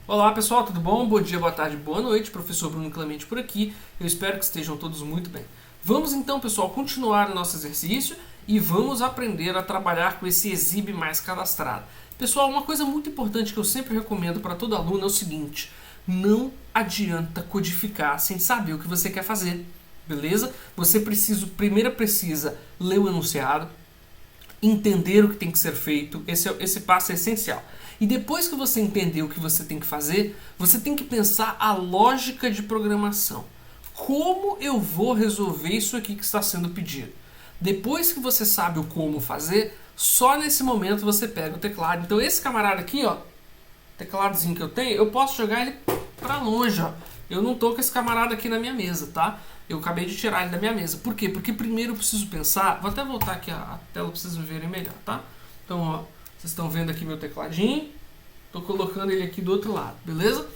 Olá pessoal, tudo bom? Bom dia, boa tarde, boa noite. Professor Bruno Clemente por aqui. Eu espero que estejam todos muito bem. Vamos então, pessoal, continuar o nosso exercício e vamos aprender a trabalhar com esse exibe mais cadastrado. Pessoal, uma coisa muito importante que eu sempre recomendo para todo aluno é o seguinte: não adianta codificar sem saber o que você quer fazer, beleza? Você primeiro precisa ler o enunciado, entender o que tem que ser feito, esse passo é essencial. E depois que você entender o que você tem que fazer, você tem que pensar a lógica de programação. Como eu vou resolver isso aqui que está sendo pedido? Depois que você sabe o como fazer, só nesse momento você pega o teclado. Então esse camarada aqui, ó, tecladozinho que eu tenho, eu posso jogar ele para longe, ó. Eu não tô com esse camarada aqui na minha mesa, tá? Eu acabei de tirar ele da minha mesa. Por quê? Porque primeiro eu preciso pensar... Vou até voltar aqui a tela para vocês me verem melhor, tá? Então, ó, vocês estão vendo aqui meu tecladinho. Tô colocando ele aqui do outro lado, beleza?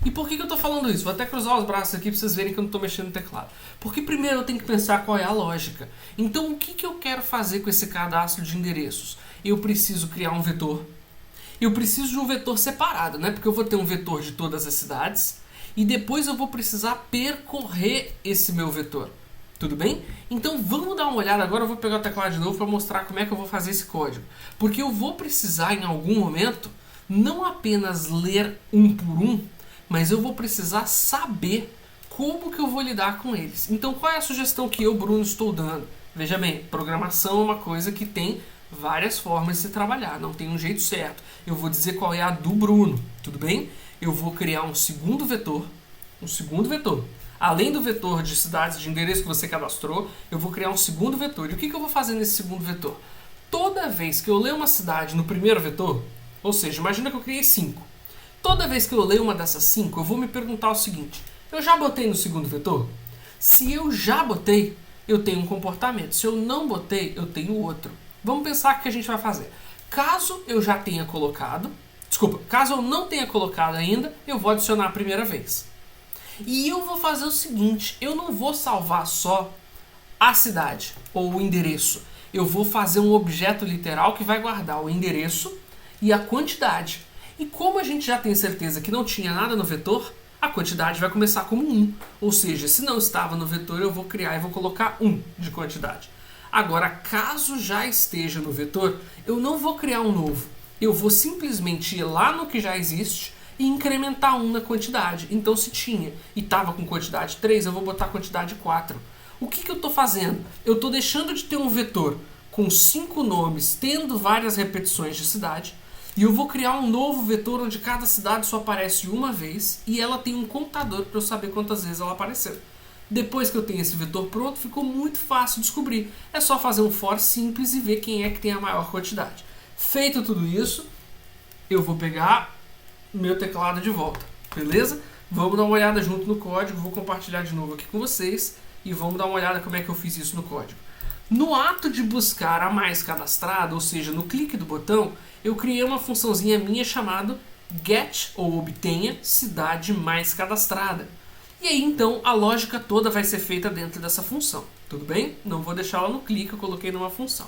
E por que eu tô falando isso? Vou até cruzar os braços aqui para vocês verem que eu não tô mexendo no teclado. Porque primeiro eu tenho que pensar qual é a lógica. Então, o que eu quero fazer com esse cadastro de endereços? Eu preciso criar um vetor. Eu preciso de um vetor separado, né? Porque eu vou ter um vetor de todas as cidades e depois eu vou precisar percorrer esse meu vetor. Tudo bem? Então vamos dar uma olhada agora. Eu vou pegar o teclado de novo para mostrar como é que eu vou fazer esse código. Porque eu vou precisar em algum momento não apenas ler um por um, mas eu vou precisar saber como que eu vou lidar com eles. Então qual é a sugestão que eu, Bruno, estou dando? Veja bem, programação é uma coisa que tem várias formas de se trabalhar, não tem um jeito certo. Eu vou dizer qual é a do Bruno, tudo bem? Eu vou criar um segundo vetor. Além do vetor de cidades de endereço que você cadastrou, eu vou criar um segundo vetor. E o que eu vou fazer nesse segundo vetor? Toda vez que eu ler uma cidade no primeiro vetor, ou seja, imagina que eu criei 5. Toda vez que eu ler uma dessas 5, eu vou me perguntar o seguinte: eu já botei no segundo vetor? Se eu já botei, eu tenho um comportamento. Se eu não botei, eu tenho outro. Vamos pensar o que a gente vai fazer. Caso eu já tenha colocado, caso eu não tenha colocado ainda, eu vou adicionar a primeira vez. E eu vou fazer o seguinte: eu não vou salvar só a cidade ou o endereço. Eu vou fazer um objeto literal que vai guardar o endereço e a quantidade. E como a gente já tem certeza que não tinha nada no vetor, a quantidade vai começar como 1. Ou seja, se não estava no vetor, eu vou criar e vou colocar 1 de quantidade. Agora, caso já esteja no vetor, eu não vou criar um novo. Eu vou simplesmente ir lá no que já existe e incrementar 1 na quantidade. Então, se tinha e estava com quantidade 3, eu vou botar quantidade 4. O que eu estou fazendo? Eu estou deixando de ter um vetor com 5 nomes, tendo várias repetições de cidade, e eu vou criar um novo vetor onde cada cidade só aparece uma vez e ela tem um contador para eu saber quantas vezes ela apareceu. Depois que eu tenho esse vetor pronto, ficou muito fácil descobrir. É só fazer um for simples e ver quem é que tem a maior quantidade. Feito tudo isso, eu vou pegar meu teclado de volta, beleza? Vamos dar uma olhada junto no código, vou compartilhar de novo aqui com vocês e vamos dar uma olhada como é que eu fiz isso no código. No ato de buscar a mais cadastrada, ou seja, no clique do botão, eu criei uma funçãozinha minha chamada get, ou obtenha, cidade mais cadastrada. E aí então a lógica toda vai ser feita dentro dessa função, tudo bem? Não vou deixar ela no clique, eu coloquei numa função.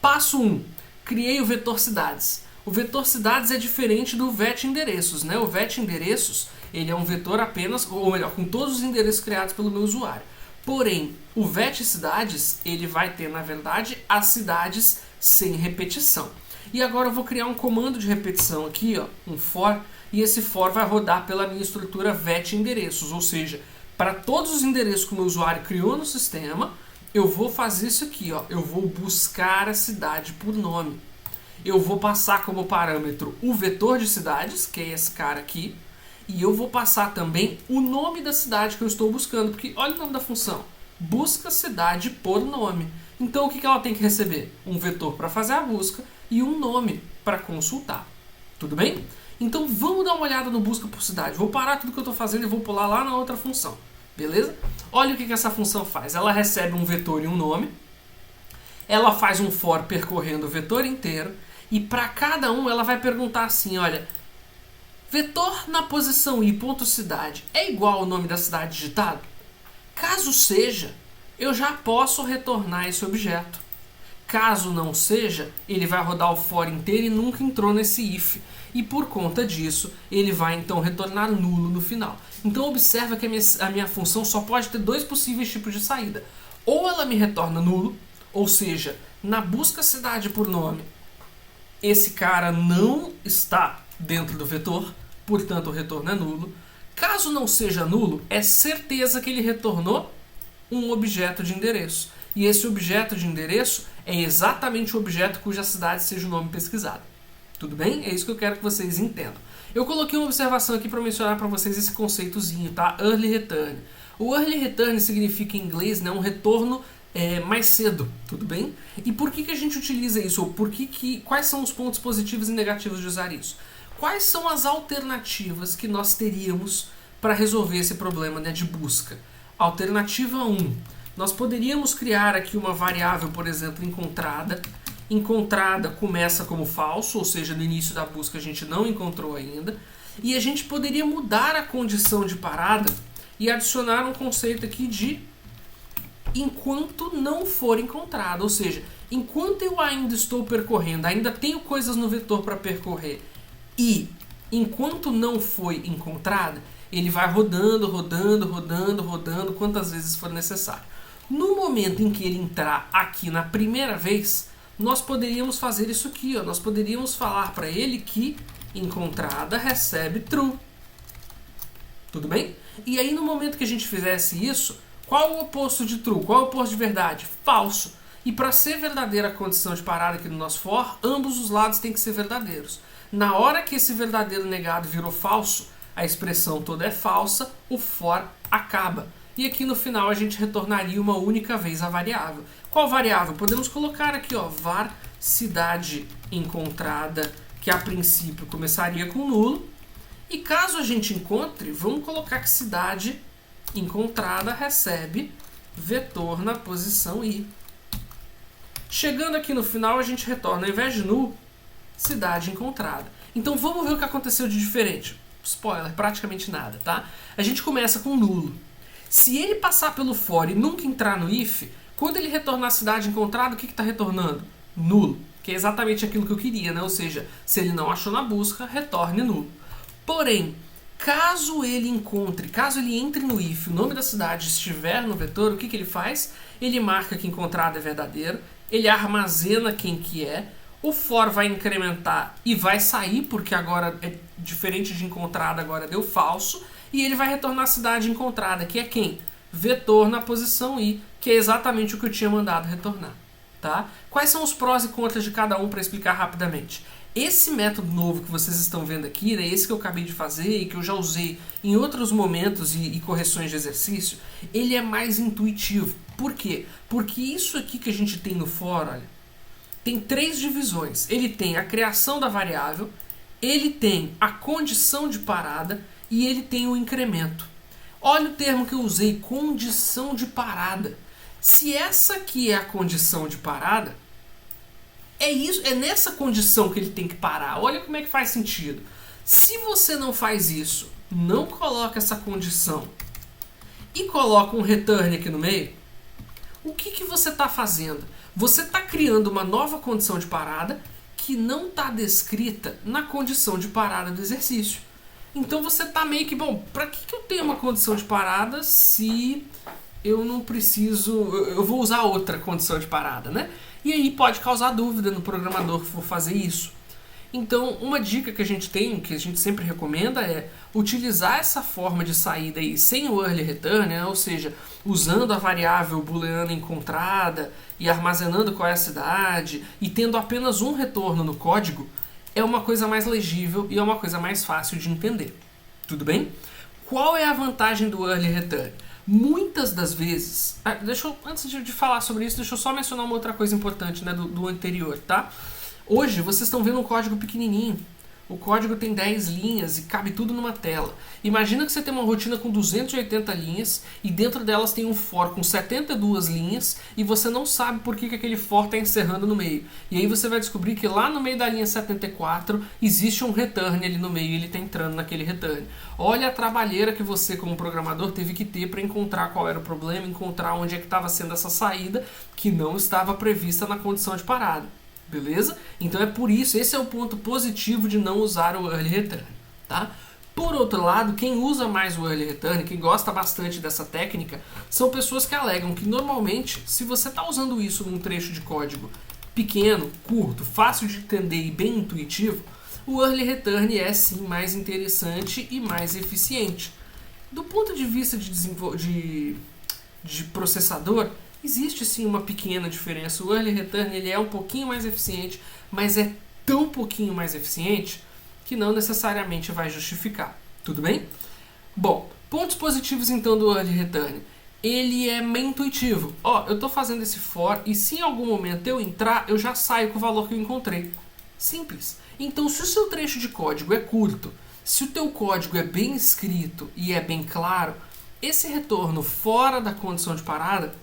Passo 1, criei o vetor cidades. O vetor cidades é diferente do vet endereços, né? O vet endereços, ele é um vetor apenas, ou melhor, com todos os endereços criados pelo meu usuário. Porém, o vet cidades, ele vai ter, na verdade, as cidades sem repetição. E agora eu vou criar um comando de repetição aqui, ó, um for, e esse for vai rodar pela minha estrutura vet endereços, ou seja, para todos os endereços que o meu usuário criou no sistema, eu vou fazer isso aqui, ó, eu vou buscar a cidade por nome. Eu vou passar como parâmetro o vetor de cidades, que é esse cara aqui, e eu vou passar também o nome da cidade que eu estou buscando, porque olha o nome da função, busca cidade por nome. Então o que ela tem que receber? Um vetor para fazer a busca e um nome para consultar. Tudo bem? Então vamos dar uma olhada no busca por cidade. Vou parar tudo que eu estou fazendo e vou pular lá na outra função. Beleza? Olha o que essa função faz. Ela recebe um vetor e um nome. Ela faz um for percorrendo o vetor inteiro. E para cada um ela vai perguntar assim, olha, vetor na posição i.cidade é igual ao nome da cidade digitado? Caso seja, eu já posso retornar esse objeto. Caso não seja, ele vai rodar o for inteiro e nunca entrou nesse if. e por conta disso ele vai então retornar nulo no final. Então observa que a minha função só pode ter dois possíveis tipos de saída. Ou ela me retorna nulo, ou seja, na busca cidade por nome, esse cara não está dentro do vetor, portanto o retorno é nulo. Caso não seja nulo, é certeza que ele retornou um objeto de endereço. E esse objeto de endereço é exatamente o objeto cuja cidade seja o nome pesquisado. Tudo bem? É isso que eu quero que vocês entendam. Eu coloquei uma observação aqui para mencionar para vocês esse conceitozinho, tá? Early return. O early return significa em inglês, né, um retorno mais cedo, tudo bem? E por que a gente utiliza isso? Ou quais são os pontos positivos e negativos de usar isso? Quais são as alternativas que nós teríamos para resolver esse problema, né, de busca? Alternativa 1. Nós poderíamos criar aqui uma variável, por exemplo, encontrada. Encontrada começa como falso, ou seja, no início da busca a gente não encontrou ainda. E a gente poderia mudar a condição de parada e adicionar um conceito aqui de enquanto não for encontrado. Ou seja, enquanto eu ainda estou percorrendo, ainda tenho coisas no vetor para percorrer, e enquanto não foi encontrada, ele vai rodando, rodando, rodando, rodando, quantas vezes for necessário. No momento em que ele entrar aqui na primeira vez, nós poderíamos fazer isso aqui, ó. Nós poderíamos falar para ele que encontrada recebe true. Tudo bem? E aí no momento que a gente fizesse isso, qual o oposto de true? Qual o oposto de verdade? Falso. E para ser verdadeira a condição de parada aqui no nosso for, ambos os lados têm que ser verdadeiros. Na hora que esse verdadeiro negado virou falso, a expressão toda é falsa, o for acaba. E aqui no final a gente retornaria uma única vez a variável. Qual variável? Podemos colocar aqui, ó, var cidade encontrada, que a princípio começaria com nulo. E caso a gente encontre, vamos colocar que cidade encontrada recebe vetor na posição i. Chegando aqui no final, a gente retorna, ao invés de null, cidade encontrada. Então vamos ver o que aconteceu de diferente. Spoiler, praticamente nada, tá? A gente começa com nulo. Se ele passar pelo for e nunca entrar no if, quando ele retornar a cidade encontrada, o que está retornando? Nulo, que é exatamente aquilo que eu queria, né? Ou seja, se ele não achou na busca, retorne nulo. Porém, caso ele entre no if, o nome da cidade estiver no vetor, o que ele faz? Ele marca que encontrado é verdadeiro, ele armazena quem que é, o for vai incrementar e vai sair, porque agora é diferente de encontrado, agora deu falso, e ele vai retornar a cidade encontrada, que é quem? Vetor na posição i, que é exatamente o que eu tinha mandado retornar. Tá? Quais são os prós e contras de cada um para explicar rapidamente? Esse método novo que vocês estão vendo aqui, né, esse que eu acabei de fazer e que eu já usei em outros momentos e correções de exercício, ele é mais intuitivo. Por quê? Porque isso aqui que a gente tem no for, olha, tem 3 divisões. Ele tem a criação da variável, ele tem a condição de parada e ele tem o incremento. Olha o termo que eu usei, condição de parada. Se essa aqui é a condição de parada, é nessa condição que ele tem que parar. Olha como é que faz sentido. Se você não faz isso, não coloca essa condição e coloca um return aqui no meio, o que você está fazendo? Você está criando uma nova condição de parada que não está descrita na condição de parada do exercício. Então você está meio que, bom, para que eu tenho uma condição de parada se eu não preciso, eu vou usar outra condição de parada, né? E aí pode causar dúvida no programador que for fazer isso. Então, uma dica que a gente tem, que a gente sempre recomenda, é utilizar essa forma de saída aí sem o early return, né? Ou seja, usando a variável booleana encontrada e armazenando qual é a cidade e tendo apenas um retorno no código, é uma coisa mais legível e é uma coisa mais fácil de entender. Tudo bem? Qual é a vantagem do early return? Muitas das vezes... antes de falar sobre isso, deixa eu só mencionar uma outra coisa importante, né, do anterior, tá? Hoje vocês estão vendo um código pequenininho. O código tem 10 linhas e cabe tudo numa tela. Imagina que você tem uma rotina com 280 linhas e dentro delas tem um for com 72 linhas e você não sabe por que aquele for está encerrando no meio. E aí você vai descobrir que lá no meio da linha 74 existe um return ali no meio e ele está entrando naquele return. Olha a trabalheira que você como programador teve que ter para encontrar qual era o problema, encontrar onde é que estava sendo essa saída que não estava prevista na condição de parada. beleza? Então é por isso, esse é o ponto positivo de não usar o Early Return, tá? Por outro lado, quem usa mais o Early Return, quem gosta bastante dessa técnica, são pessoas que alegam que normalmente, se você está usando isso num trecho de código pequeno, curto, fácil de entender e bem intuitivo, o Early Return é sim mais interessante e mais eficiente. Do ponto de vista de processador, existe sim uma pequena diferença. O Early Return ele é um pouquinho mais eficiente, mas é tão pouquinho mais eficiente que não necessariamente vai justificar. Tudo bem? Bom, pontos positivos então do Early Return. Ele é meio intuitivo. Eu estou fazendo esse for e se em algum momento eu entrar, eu já saio com o valor que eu encontrei. Simples. Então, se o seu trecho de código é curto, se o teu código é bem escrito e é bem claro, esse retorno fora da condição de parada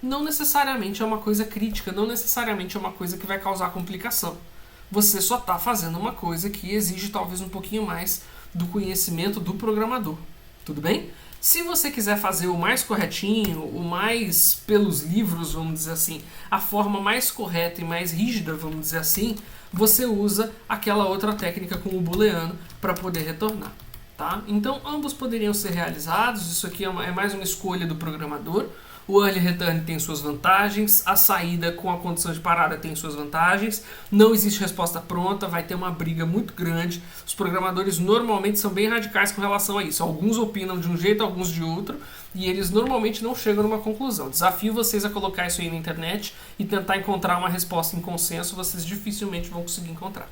não necessariamente é uma coisa crítica, não necessariamente é uma coisa que vai causar complicação. Você só está fazendo uma coisa que exige talvez um pouquinho mais do conhecimento do programador. Tudo bem? Se você quiser fazer o mais corretinho, o mais pelos livros, vamos dizer assim, a forma mais correta e mais rígida, vamos dizer assim, você usa aquela outra técnica com o booleano para poder retornar. Tá? Então, ambos poderiam ser realizados, isso aqui é mais uma escolha do programador. O Early Return tem suas vantagens, a saída com a condição de parada tem suas vantagens, não existe resposta pronta, vai ter uma briga muito grande. Os programadores normalmente são bem radicais com relação a isso. Alguns opinam de um jeito, alguns de outro, e eles normalmente não chegam numa conclusão. Desafio vocês a colocar isso aí na internet e tentar encontrar uma resposta em consenso, vocês dificilmente vão conseguir encontrar.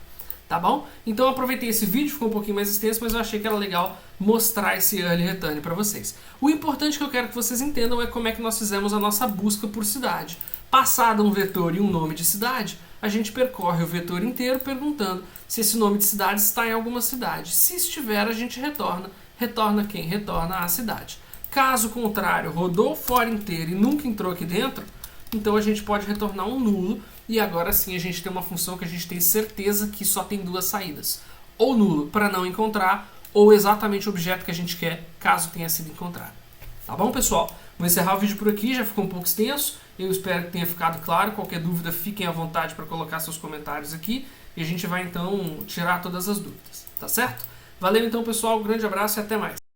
Tá bom? Então eu aproveitei esse vídeo, ficou um pouquinho mais extenso, mas eu achei que era legal mostrar esse Early Return para vocês. O importante que eu quero que vocês entendam é como é que nós fizemos a nossa busca por cidade. Passado um vetor e um nome de cidade, a gente percorre o vetor inteiro perguntando se esse nome de cidade está em alguma cidade. Se estiver, a gente retorna. Retorna quem? Retorna a cidade. Caso contrário, rodou o for inteiro e nunca entrou aqui dentro, então a gente pode retornar um nulo. E agora sim a gente tem uma função que a gente tem certeza que só tem duas saídas. Ou nulo para não encontrar, ou exatamente o objeto que a gente quer, caso tenha sido encontrado. Tá bom, pessoal? Vou encerrar o vídeo por aqui, já ficou um pouco extenso. Eu espero que tenha ficado claro. Qualquer dúvida, fiquem à vontade para colocar seus comentários aqui. E a gente vai então tirar todas as dúvidas. Tá certo? Valeu então, pessoal. Um grande abraço e até mais.